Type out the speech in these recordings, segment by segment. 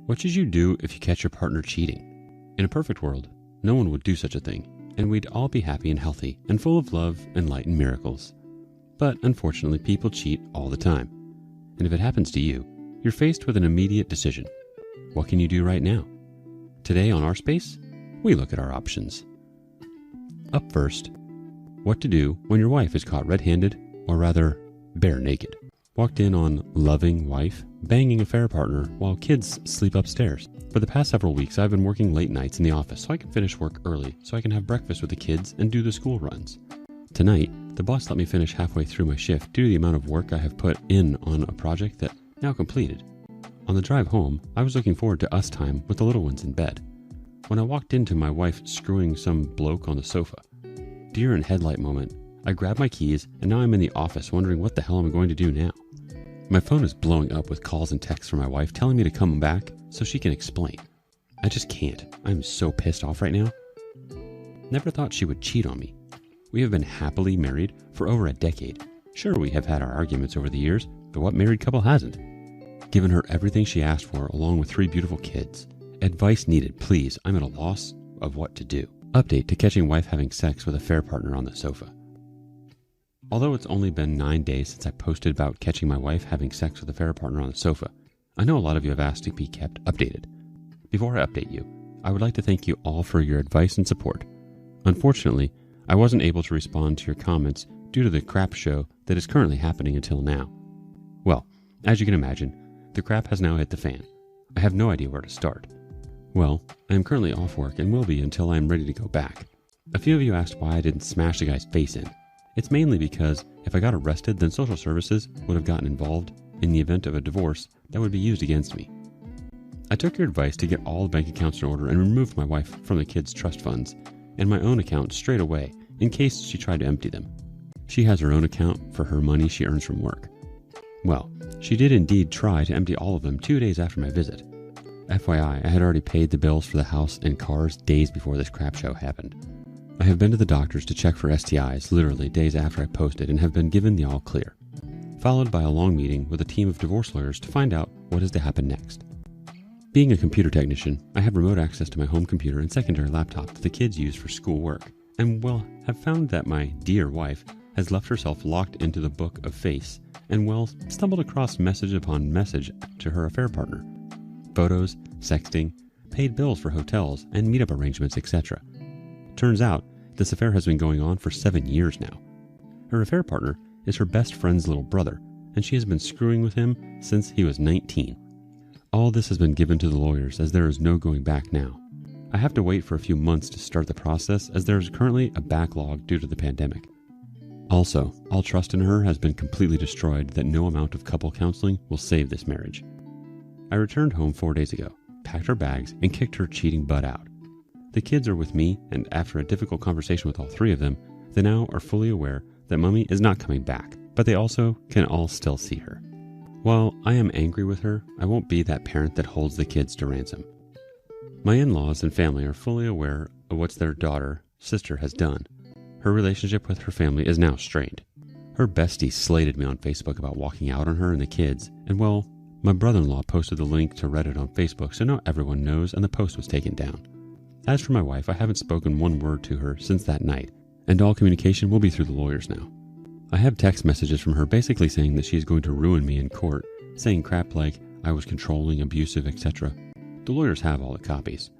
What should you do if you catch your partner cheating? In a perfect world, no one would do such a thing, and we'd all be happy and healthy and full of love and light and miracles. But unfortunately, people cheat all the time. And if it happens to you, you're faced with an immediate decision. What can you do right now? Today on Our Space, we look at our options. Up first, what to do when your wife is caught red-handed, or rather, bare naked. Walked in on loving wife banging affair partner while kids sleep upstairs. For the past several weeks, I've been working late nights in the office so I can finish work early so I can have breakfast with the kids and do the school runs. Tonight, the boss let me finish halfway through my shift due to the amount of work I have put in on a project that now completed. On the drive home, I was looking forward to us time with the little ones in bed. When I walked into my wife screwing some bloke on the sofa, deer in headlight moment, I grabbed my keys and now I'm in the office wondering what the hell I'm going to do now. My phone is blowing up with calls and texts from my wife telling me to come back so she can explain. I just can't. I'm so pissed off right now. Never thought she would cheat on me. We have been happily married for over a decade. Sure, we have had our arguments over the years, but what married couple hasn't? Given her everything she asked for along with 3 beautiful kids. Advice needed, please. I'm at a loss of what to do. Update to catching wife having sex with affair partner on the sofa. Although it's only been 9 days since I posted about catching my wife having sex with a affair partner on the sofa, I know a lot of you have asked to be kept updated. Before I update you, I would like to thank you all for your advice and support. Unfortunately, I wasn't able to respond to your comments due to the crap show that is currently happening until now. Well, as you can imagine, the crap has now hit the fan. I have no idea where to start. Well, I am currently off work and will be until I am ready to go back. A few of you asked why I didn't smash the guy's face in. It's mainly because if I got arrested, then social services would have gotten involved in the event of a divorce that would be used against me. I took your advice to get all the bank accounts in order and removed my wife from the kids' trust funds and my own account straight away in case she tried to empty them. She has her own account for her money she earns from work. Well, she did indeed try to empty all of them 2 days after my visit. FYI, I had already paid the bills for the house and cars days before this crap show happened. I have been to the doctors to check for STIs literally days after I posted and have been given the all clear, followed by a long meeting with a team of divorce lawyers to find out what is to happen next. Being a computer technician, I have remote access to my home computer and secondary laptop that the kids use for school work, and have found that my dear wife has left herself locked into the book of face and stumbled across message upon message to her affair partner. Photos, sexting, paid bills for hotels and meetup arrangements, etc. Turns out, this affair has been going on for 7 years now. Her affair partner is her best friend's little brother, and she has been screwing with him since he was 19. All this has been given to the lawyers as there is no going back now. I have to wait for a few months to start the process as there is currently a backlog due to the pandemic. Also, all trust in her has been completely destroyed that no amount of couple counseling will save this marriage. I returned home 4 days ago, packed her bags, and kicked her cheating butt out. The kids are with me, and after a difficult conversation with all 3 of them, they now are fully aware that Mummy is not coming back, but they also can all still see her. While I am angry with her, I won't be that parent that holds the kids to ransom. My in-laws and family are fully aware of what their sister has done. Her relationship with her family is now strained. Her bestie slated me on Facebook about walking out on her and the kids, and my brother-in-law posted the link to Reddit on Facebook so now everyone knows and the post was taken down. As for my wife, I haven't spoken one word to her since that night, and all communication will be through the lawyers now. I have text messages from her basically saying that she is going to ruin me in court, saying crap like I was controlling, abusive, etc. The lawyers have all the copies.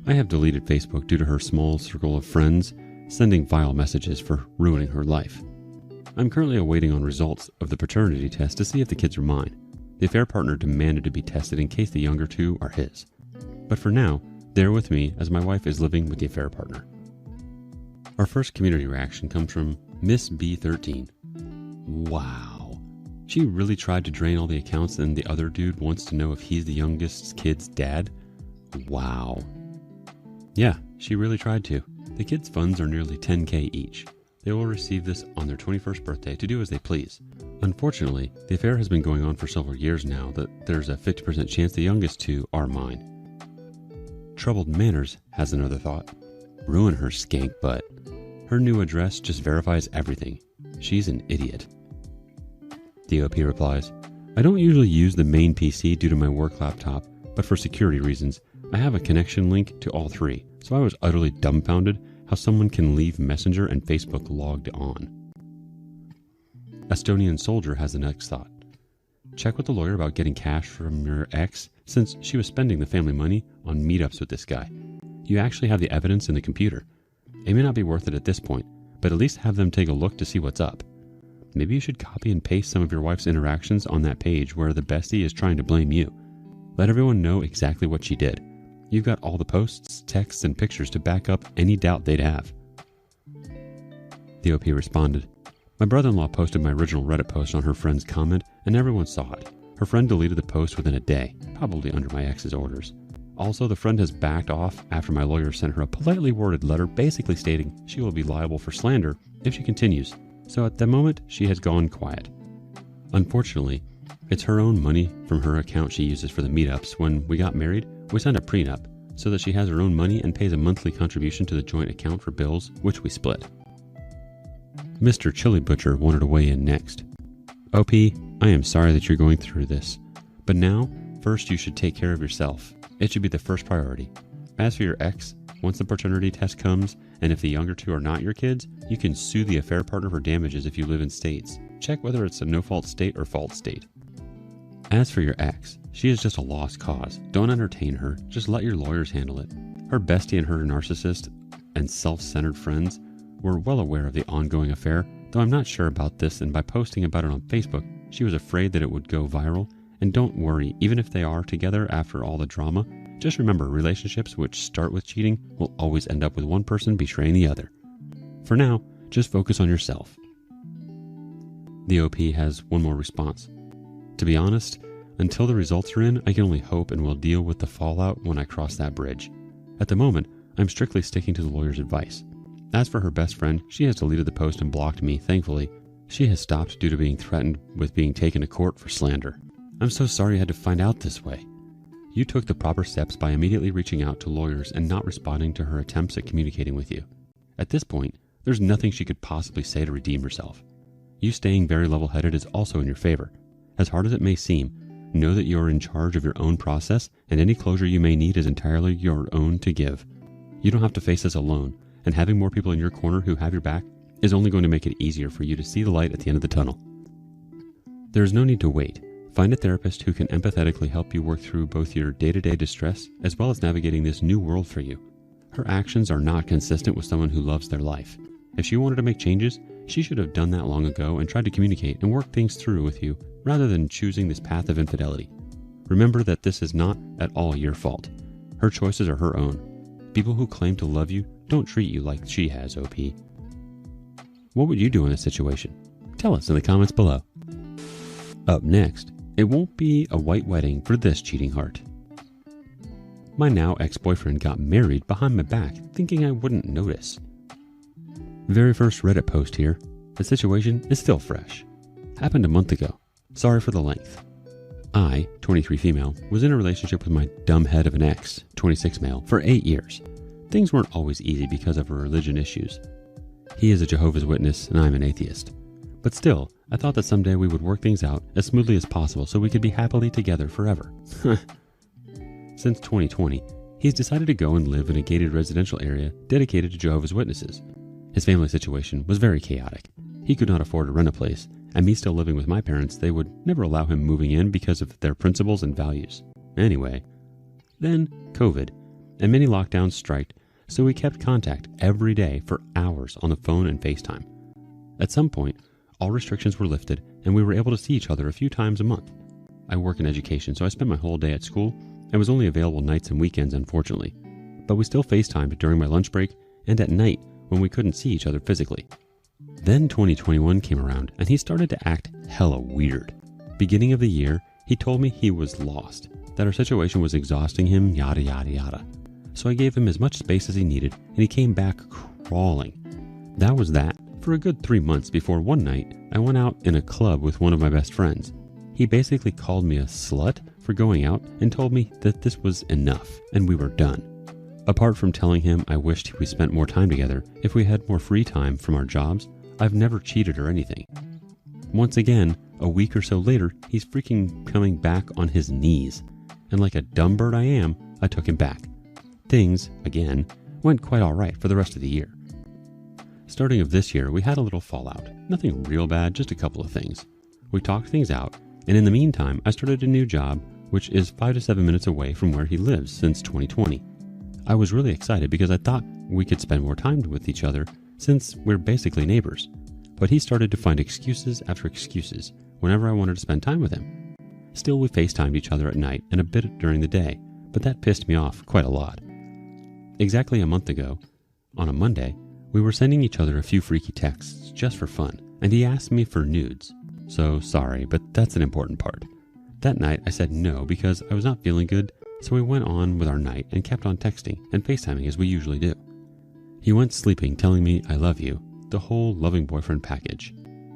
I have deleted Facebook due to her small circle of friends sending vile messages for ruining her life. I'm currently awaiting on results of the paternity test to see if the kids are mine. The affair partner demanded to be tested in case the younger 2 are his. But for now, they're with me as my wife is living with the affair partner. Our first community reaction comes from Miss B13. Wow. She really tried to drain all the accounts and the other dude wants to know if he's the youngest kid's dad? Wow. Yeah, she really tried to. The kids' funds are nearly $10,000 each. They will receive this on their 21st birthday to do as they please. Unfortunately, the affair has been going on for several years now that there's a 50% chance the youngest 2 are mine. Troubled Manners has another thought. Ruin her skank butt. Her new address just verifies everything. She's an idiot. The OP replies, I don't usually use the main PC due to my work laptop, but for security reasons, I have a connection link to all three, so I was utterly dumbfounded how someone can leave Messenger and Facebook logged on. Estonian Soldier has the next thought. Check with the lawyer about getting cash from your ex, since she was spending the family money on meetups with this guy. You actually have the evidence in the computer. It may not be worth it at this point, but at least have them take a look to see what's up. Maybe you should copy and paste some of your wife's interactions on that page where the bestie is trying to blame you. Let everyone know exactly what she did. You've got all the posts, texts, and pictures to back up any doubt they'd have. The OP responded, my brother-in-law posted my original Reddit post on her friend's comment, and everyone saw it. Her friend deleted the post within a day, probably under my ex's orders. Also, the friend has backed off after my lawyer sent her a politely worded letter basically stating she will be liable for slander if she continues, so at the moment she has gone quiet. Unfortunately, it's her own money from her account she uses for the meetups. When we got married, we signed a prenup so that she has her own money and pays a monthly contribution to the joint account for bills, which we split. Mr. Chili Butcher wanted to weigh in next. OP, I am sorry that you're going through this, but now, first you should take care of yourself. It should be the first priority. As for your ex, once the paternity test comes, and if the younger two are not your kids, you can sue the affair partner for damages if you live in states. Check whether it's a no-fault state or fault state. As for your ex, she is just a lost cause. Don't entertain her, just let your lawyers handle it. Her bestie and her narcissist and self-centered friends were well aware of the ongoing affair, though I'm not sure about this, and by posting about it on Facebook, she was afraid that it would go viral. And don't worry, even if they are together after all the drama, just remember relationships which start with cheating will always end up with one person betraying the other. For now, just focus on yourself. The OP has one more response. To be honest, until the results are in, I can only hope and will deal with the fallout when I cross that bridge. At the moment, I'm strictly sticking to the lawyer's advice. As for her best friend, she has deleted the post and blocked me, thankfully. She has stopped due to being threatened with being taken to court for slander. I'm so sorry you had to find out this way. You took the proper steps by immediately reaching out to lawyers and not responding to her attempts at communicating with you. At this point, there's nothing she could possibly say to redeem herself. You staying very level-headed is also in your favor. As hard as it may seem, know that you are in charge of your own process, and any closure you may need is entirely your own to give. You don't have to face this alone, and having more people in your corner who have your back is only going to make it easier for you to see the light at the end of the tunnel. There is no need to wait. Find a therapist who can empathetically help you work through both your day-to-day distress as well as navigating this new world for you. Her actions are not consistent with someone who loves their life. If she wanted to make changes, she should have done that long ago and tried to communicate and work things through with you rather than choosing this path of infidelity. Remember that this is not at all your fault. Her choices are her own. People who claim to love you don't treat you like she has, OP. What would you do in this situation? Tell us in the comments below. Up next, it won't be a white wedding for this cheating heart. My now ex-boyfriend got married behind my back, thinking I wouldn't notice. Very first Reddit post here. The situation is still fresh. Happened a month ago. Sorry for the length. I, 23 female, was in a relationship with my dumb head of an ex, 26 male, for 8 years. Things weren't always easy because of her religion issues. He is a Jehovah's Witness and I'm an atheist. But still, I thought that someday we would work things out as smoothly as possible so we could be happily together forever. Since 2020, he's decided to go and live in a gated residential area dedicated to Jehovah's Witnesses. His family situation was very chaotic. He could not afford to rent a place, and me still living with my parents, they would never allow him moving in because of their principles and values. Anyway, then COVID, and many lockdowns striked, so we kept contact every day for hours on the phone and FaceTime. At some point, all restrictions were lifted, and we were able to see each other a few times a month. I work in education, so I spent my whole day at school and was only available nights and weekends, unfortunately. But we still FaceTimed during my lunch break and at night when we couldn't see each other physically. Then 2021 came around, and he started to act hella weird. Beginning of the year, he told me he was lost, that our situation was exhausting him, yada yada yada. So I gave him as much space as he needed, and he came back crawling. That was that for a good 3 months before one night I went out in a club with one of my best friends. He basically called me a slut for going out and told me that this was enough and we were done. Apart from telling him I wished we spent more time together if we had more free time from our jobs, I've never cheated or anything. Once again, a week or so later, he's freaking coming back on his knees. and like a dumb bird I am, I took him back. Things, again, went quite all right for the rest of the year. Starting of this year, we had a little fallout. Nothing real bad, just a couple of things. We talked things out, and in the meantime, I started a new job, which is 5 to 7 minutes away from where he lives since 2020. I was really excited because I thought we could spend more time with each other since we're basically neighbors. But he started to find excuses after excuses whenever I wanted to spend time with him. Still, we FaceTimed each other at night and a bit during the day, but that pissed me off quite a lot. Exactly a month ago, on a Monday, we were sending each other a few freaky texts just for fun, and he asked me for nudes. So sorry, but that's an important part. That night I said no because I was not feeling good, so we went on with our night and kept on texting and FaceTiming as we usually do. He went sleeping telling me I love you, the whole loving boyfriend package.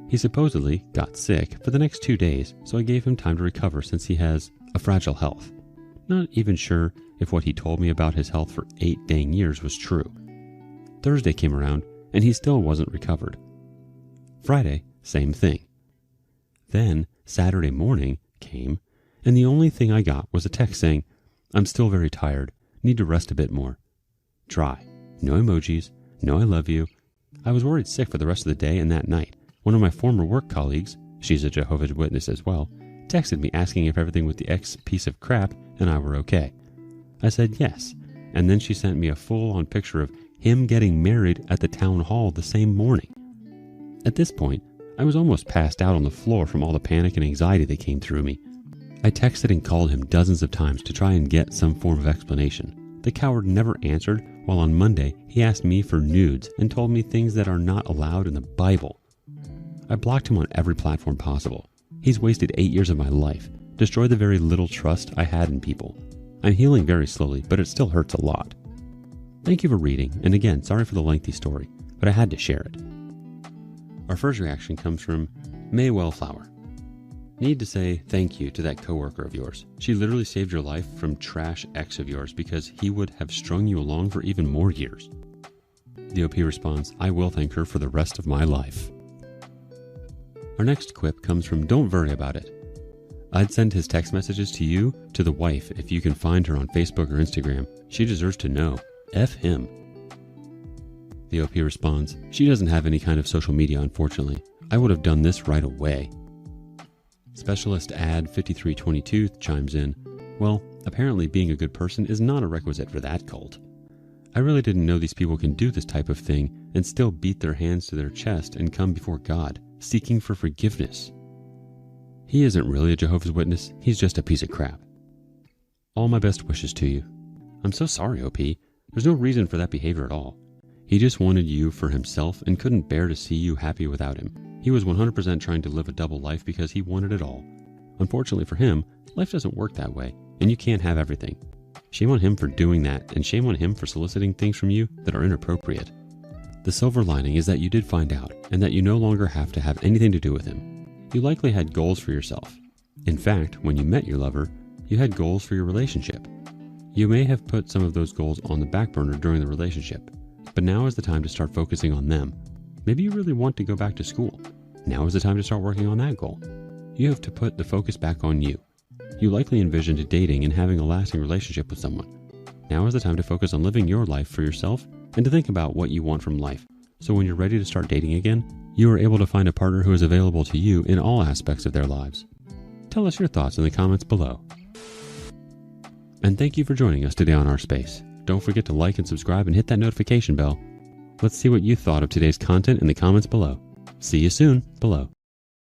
He supposedly got sick for the next 2 days, so I gave him time to recover since he has a fragile health. Not even sure if what he told me about his health for 8 dang years was true. Thursday came around and he still wasn't recovered. Friday, same thing. Then Saturday morning came and the only thing I got was a text saying, I'm still very tired, need to rest a bit more. Dry. No emojis, no I love you. I was worried sick for the rest of the day, and that night, one of my former work colleagues, she's a Jehovah's Witness as well, texted me asking if everything with the ex piece of crap and I were okay. I said yes, and then she sent me a full-on picture of him getting married at the town hall the same morning. At this point, I was almost passed out on the floor from all the panic and anxiety that came through me. I texted and called him dozens of times to try and get some form of explanation. The coward never answered, while on Monday he asked me for nudes and told me things that are not allowed in the Bible. I blocked him on every platform possible. He's wasted 8 years of my life, destroyed the very little trust I had in people. I'm healing very slowly, but it still hurts a lot. Thank you for reading, and again, sorry for the lengthy story, but I had to share it. Our first reaction comes from May Wellflower. Need to say thank you to that coworker of yours. She literally saved your life from trash ex of yours because he would have strung you along for even more years. The OP responds, I will thank her for the rest of my life. Our next quip comes from Don't Worry About It. I'd send his text messages to you, to the wife, if you can find her on Facebook or Instagram. She deserves to know. F him. The OP responds, she doesn't have any kind of social media, unfortunately. I would have done this right away. Specialist Ad 5322 chimes in, well, apparently being a good person is not a requisite for that cult. I really didn't know these people can do this type of thing and still beat their hands to their chest and come before God, seeking for forgiveness. He isn't really a Jehovah's Witness, he's just a piece of crap. All my best wishes to you. I'm so sorry, OP. There's no reason for that behavior at all. He just wanted you for himself and couldn't bear to see you happy without him. He was 100% trying to live a double life because he wanted it all. Unfortunately for him, life doesn't work that way, and you can't have everything. Shame on him for doing that, and shame on him for soliciting things from you that are inappropriate. The silver lining is that you did find out, and that you no longer have to have anything to do with him. You likely had goals for yourself. In fact, when you met your lover, you had goals for your relationship. You may have put some of those goals on the back burner during the relationship, but now is the time to start focusing on them. Maybe you really want to go back to school. Now is the time to start working on that goal. You have to put the focus back on you. You likely envisioned dating and having a lasting relationship with someone. Now is the time to focus on living your life for yourself and to think about what you want from life. So when you're ready to start dating again, you are able to find a partner who is available to you in all aspects of their lives. Tell us your thoughts in the comments below. And thank you for joining us today on Our Space. Don't forget to like and subscribe and hit that notification bell. Let's see what you thought of today's content in the comments below. See you soon below.